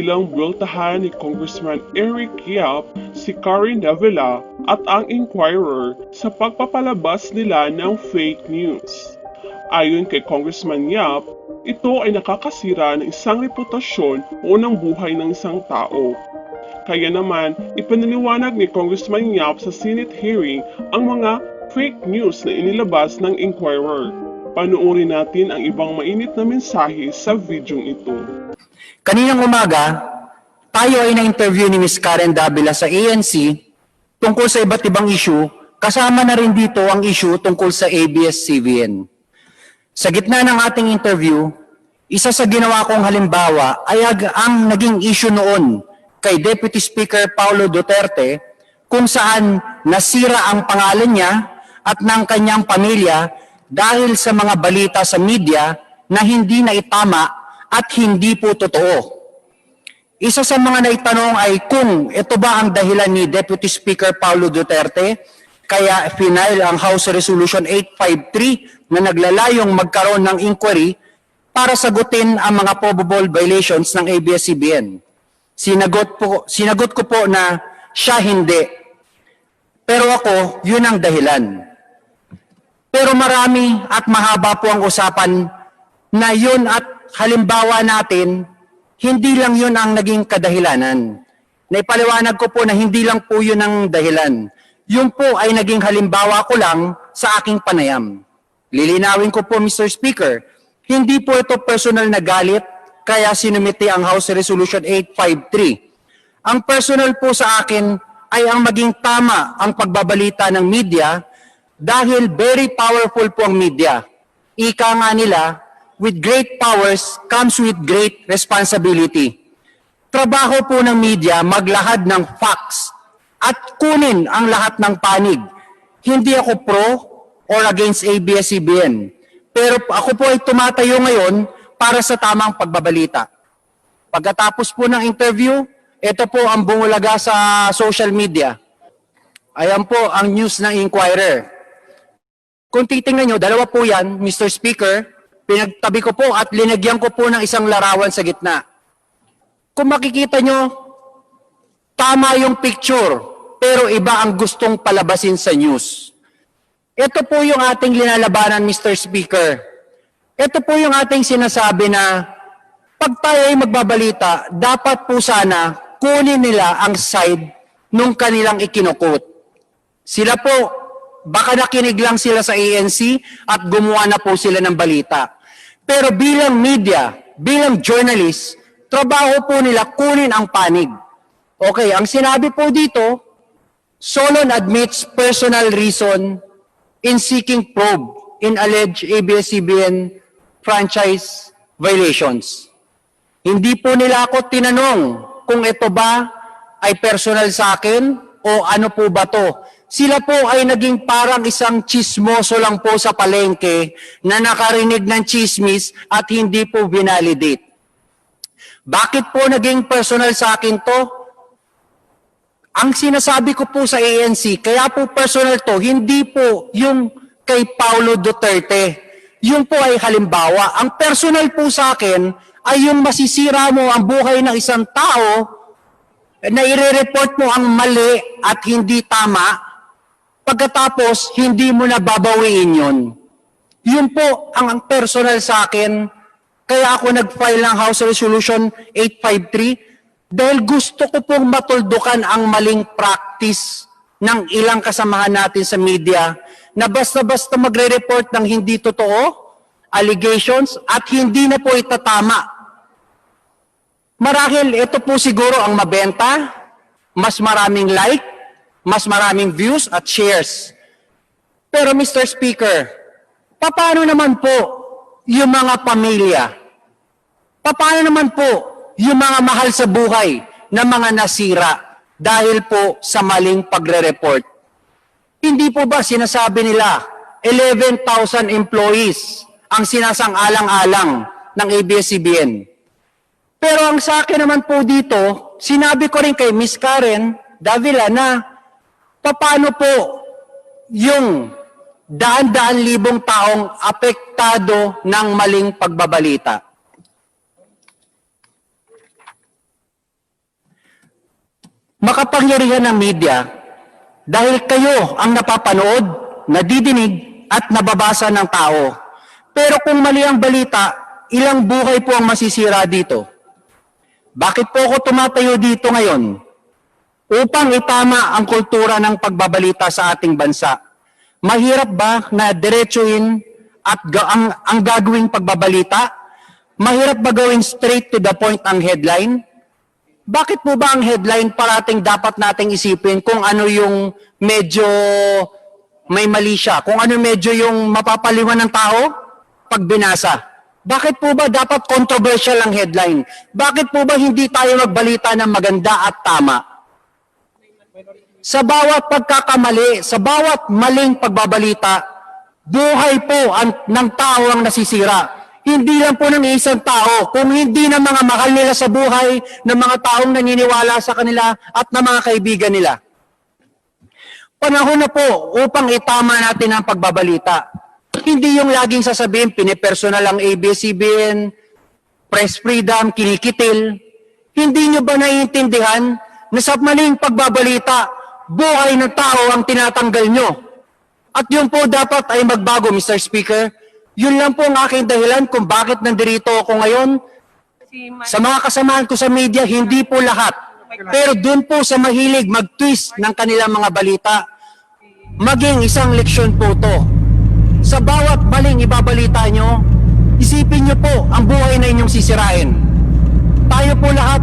bilang buweltahan ni Congressman Eric Yap si Karen Davila at ang Inquirer sa pagpapalabas nila ng fake news. Ayon kay Congressman Yap, ito ay nakakasira ng isang reputasyon o ng buhay ng isang tao. Kaya naman, ipinaliwanag ni Congressman Yap sa Senate hearing ang mga fake news na inilabas ng Inquirer. Panuorin natin ang ibang mainit na mensahe sa videong ito. Kaninang umaga, tayo ay na-interview ni Ms. Karen Davila sa ANC tungkol sa iba't ibang issue, kasama na rin dito ang issue tungkol sa ABS-CBN. Sa gitna ng ating interview, isa sa ginawa kong halimbawa ay ang naging issue noon kay Deputy Speaker Paulo Duterte kung saan nasira ang pangalan niya at ng kanyang pamilya dahil sa mga balita sa media na hindi naitama at hindi po totoo. Isa sa mga naitanong ay kung ito ba ang dahilan ni Deputy Speaker Paulo Duterte kaya final ang House Resolution 853 na naglalayong magkaroon ng inquiry para sagutin ang mga probable violations ng ABS-CBN. Sinagot ko po na siya hindi. Pero ako, yun ang dahilan. Pero marami at mahaba po ang usapan na yun at halimbawa natin, hindi lang yun ang naging kadahilanan. Naipaliwanag ko po na hindi lang po yun ang dahilan. Yun po ay naging halimbawa ko lang sa aking panayam. Lilinawin ko po, Mr. Speaker, hindi po ito personal na galit kaya sinumiti ang House Resolution 853. Ang personal po sa akin ay ang maging tama ang pagbabalita ng media dahil very powerful po ang media. Ika nga nila, with great powers comes with great responsibility. Trabaho po ng media maglahad ng facts at kunin ang lahat ng panig. Hindi ako pro or against ABS-CBN. Pero ako po ay tumatayo ngayon para sa tamang pagbabalita. Pagkatapos po ng interview, ito po ang bumulaga sa social media. Ayan po ang news ng Inquirer. Kung titingnan nyo, dalawa po yan, Mr. Speaker, pinagtabi ko po at linagyan ko po ng isang larawan sa gitna. Kung makikita nyo, tama yung picture, pero iba ang gustong palabasin sa news. Ito po yung ating linalabanan, Mr. Speaker. Ito po yung ating sinasabi na pag tayo ay magbabalita, dapat po sana kunin nila ang side nung kanilang ikinukot. Sila po, baka nakinig lang sila sa ANC at gumawa na po sila ng balita. Pero bilang media, bilang journalist, trabaho po nila kunin ang panig. Okay, ang sinabi po dito, Solon admits personal reason in seeking probe in alleged ABS-CBN franchise violations. Hindi po nila ako tinanong kung ito ba ay personal sa akin o ano po ba to. Sila po ay naging parang isang chismoso lang po sa palengke na nakarinig ng chismis at hindi po binalidate. Bakit po naging personal sa akin to? Ang sinasabi ko po sa ANC, kaya po personal to, hindi po yung kay Paulo Duterte. Yung po ay halimbawa. Ang personal po sa akin ay yung masisira mo ang buhay ng isang tao na ire-report mo ang mali at hindi tama, pagkatapos hindi mo na babawiin yun. Yun po ang personal sa akin. Kaya ako nag-file ng House Resolution 853 dahil gusto ko pong matuldukan ang maling practice ng ilang kasamahan natin sa media na basta-basta magre-report ng hindi totoo, allegations, at hindi na po itatama. Marahil ito po siguro ang mabenta, mas maraming like, mas maraming views at shares. Pero Mr. Speaker, paano naman po yung mga pamilya? Paano naman po yung mga mahal sa buhay na mga nasira dahil po sa maling pagre-report? Hindi po ba sinasabi nila 11,000 employees ang sinasang-alang-alang ng ABS-CBN? Pero ang sa akin naman po dito, sinabi ko rin kay Ms. Karen Davila na paano po yung daan-daan libong taong apektado ng maling pagbabalita. makapangyarihan ng media dahil kayo ang napapanood, nadidinig at nababasa ng tao. Pero kung mali ang balita, ilang buhay po ang masisira dito. Bakit po ako tumatayo dito ngayon? Upang itama ang kultura ng pagbabalita sa ating bansa. Mahirap ba na diretsuhin at ang gagawing pagbabalita? Mahirap ba gawin straight to the point ang headline? Bakit po ba ang headline parating dapat nating isipin kung ano yung medyo may mali siya, kung ano medyo yung mapapaliwan ng tao pag binasa? Bakit po ba dapat controversial ang headline? Bakit po ba hindi tayo magbalita ng maganda at tama? Sa bawat pagkakamali, sa bawat maling pagbabalita, buhay po ng tao ang nasisira. Hindi lang po ng isang tao, kung hindi ng mga mahal nila sa buhay, ng mga taong naniniwala sa kanila at ng mga kaibigan nila. Panahon na po upang itama natin ang pagbabalita. Hindi yung laging sasabihin, pinipersonal ang ABS-CBN, press freedom, kinikitil. Hindi nyo ba naiintindihan na sa maling pagbabalita, buhay ng tao ang tinatanggal nyo? At yun po dapat ay magbago, Mr. Speaker. Yun lang po ang aking dahilan kung bakit nandirito ako ngayon. Sa mga kasamaan ko sa media, hindi po lahat. Pero dun po sa mahilig mag-twist ng kanilang mga balita, maging isang leksyon po to. Sa bawat maling ibabalita nyo, isipin nyo po ang buhay na inyong sisirain. Tayo po lahat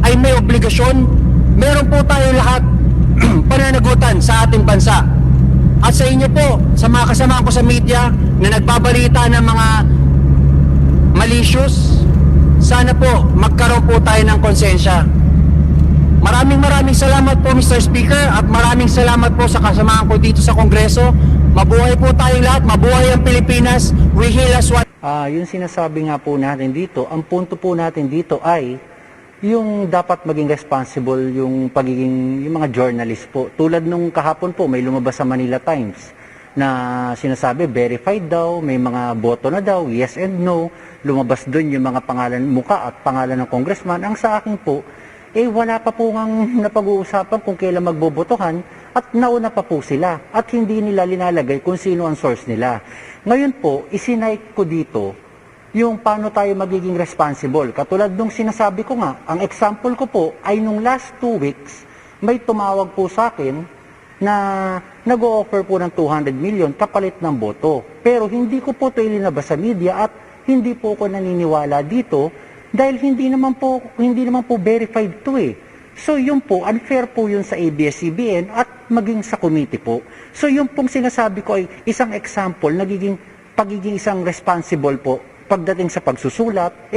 ay may obligasyon. Meron po tayo lahat pananagutan sa ating bansa. At sa inyo po, sa mga kasama ko sa media na nagbabalita ng mga malicious, sana po magkaroon po tayo ng konsensya. Maraming salamat po, Mr. Speaker, at maraming salamat po sa kasamahan ko dito sa Kongreso. Mabuhay po tayong lahat, mabuhay ang Pilipinas, we hail as one. Yung sinasabi nga po natin dito, ang punto po natin dito ay yung dapat maging responsible yung mga journalist po. Tulad nung kahapon po, may lumabas sa Manila Times na sinasabi verified daw, may mga boto na daw, yes and no. Lumabas doon yung mga pangalan, muka at pangalan ng congressman. Ang sa akin po, wala pa po ngang napag-uusapan kung kailan magbobotohan at nauna pa po sila at hindi nila linalagay kung sino ang source nila. Ngayon po, isinike ko dito yung paano tayo magiging responsible. Katulad nung sinasabi ko nga, ang example ko po ay nung last 2 weeks, may tumawag po sa akin na nag-o-offer po ng 200 million kapalit ng boto. Pero hindi ko po ito ilinabas sa media at hindi po ako naniniwala dito dahil hindi naman po verified to eh. So yun po, unfair po yun sa ABS-CBN at maging sa committee po. So yun pong sinasabi ko ay isang example, pagiging isang responsible po pagdating sa pagsusulat,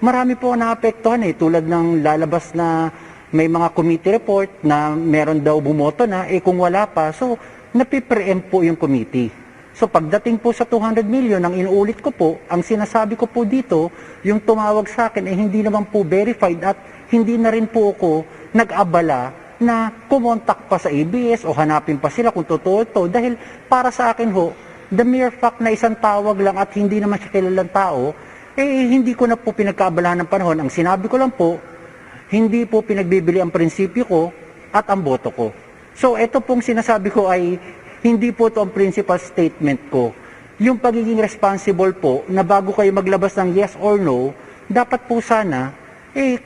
marami po naapektuhan tulad ng lalabas na may mga committee report na meron daw bumoto na, kung wala pa, so napipreempt po yung committee. So pagdating po sa 200 million, ang inuulit ko po, ang sinasabi ko po dito, yung tumawag sa akin hindi naman po verified at hindi na rin po ako nag-abala na kumontak pa sa ABS o hanapin pa sila kung totoo ito. Dahil para sa akin ho, the mere fact na isang tawag lang at hindi naman siya kilalang tao, hindi ko na po pinagkaabalahan ng panahon. Ang sinabi ko lang po, hindi po pinagbibili ang prinsipyo ko at ang boto ko. So ito pong sinasabi ko ay hindi po ito ang principal statement ko. Yung pagiging responsible po na bago kayo maglabas ng yes or no, dapat po sana,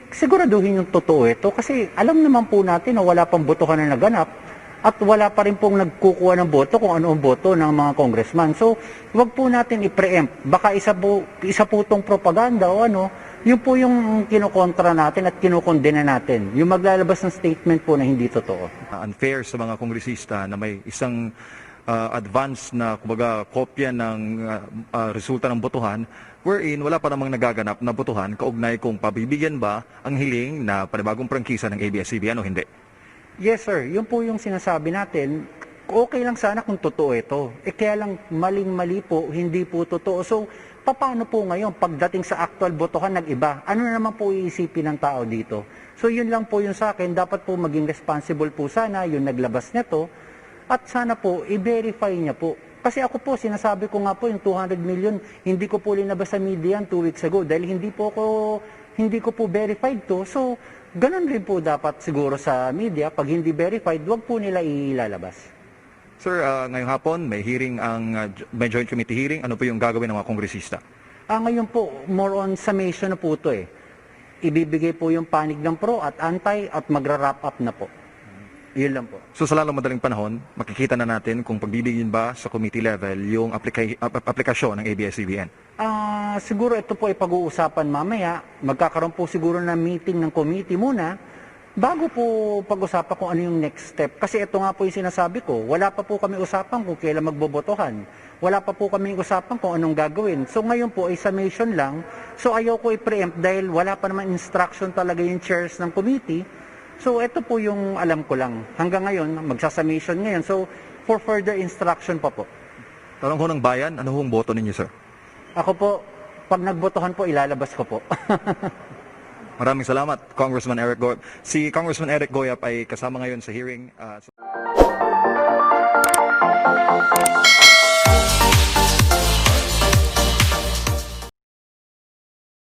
siguraduhin yung totoo ito. Kasi alam naman po natin na wala pang botohan na naganap at wala pa rin pong nagkukuha ng boto kung ano ang boto ng mga congressman. So, wag po natin i-preempt. Baka isa po itong propaganda o ano, yun po yung kinokontra natin at kinokondena natin. Yung maglalabas ng statement po na hindi totoo. Unfair sa mga kongresista na may isang advance na kumbaga kopya ng resulta ng botohan wherein wala pa namang nagaganap na botohan kaugnay kung pabibigyan ba ang hiling na panibagong prangkisa ng ABS-CBN o hindi. Yes sir, yun po yung sinasabi natin. Okay lang sana kung totoo ito. Kaya lang maling-mali po, hindi po totoo. So, paano po ngayon pagdating sa actual botohan nag-iba? Ano naman po iisipin ng tao dito? So, yun lang po yung sa akin. Dapat po maging responsible po sana yung naglabas nito. At sana po, i-verify niya po. Kasi ako po, sinasabi ko nga po, yung 200 million, hindi ko po linabas sa media 2 weeks ago. Dahil hindi hindi ko po verified to. So, ganun rin po dapat siguro sa media. Pag hindi verified, wag po nila ilalabas. Sir, ngayong hapon may hearing may joint committee hearing. Ano po yung gagawin ng mga kongresista? Ngayon po, more on summation na po ito eh. Ibibigay po yung panig ng pro at anti at magra-wrap up na po. Yun lang po. So sa lalong madaling panahon, makikita na natin kung pagbibigyan ba sa committee level yung aplikasyon ng ABS-CBN. Siguro ito po ay pag-uusapan mamaya. Magkakaroon po siguro ng meeting ng committee muna bago po pag-usapan kung ano yung next step. Kasi ito nga po yung sinasabi ko, wala pa po kami usapan kung kailan magbobotohan. Wala pa po kami usapan kung anong gagawin. So ngayon po ay summation lang. So ayaw ko i-preempt dahil wala pa naman instruction talaga yung chairs ng committee. So ito po yung alam ko lang. Hanggang ngayon, magsasummation ngayon. So for further instruction pa po. Tanong ho ng bayan, ano hong boto ninyo, sir? Ako po, pag nagbotohan po, ilalabas ko po. Maraming salamat, Congressman Eric Goyap. Si Congressman Eric Goyap ay kasama ngayon sa hearing.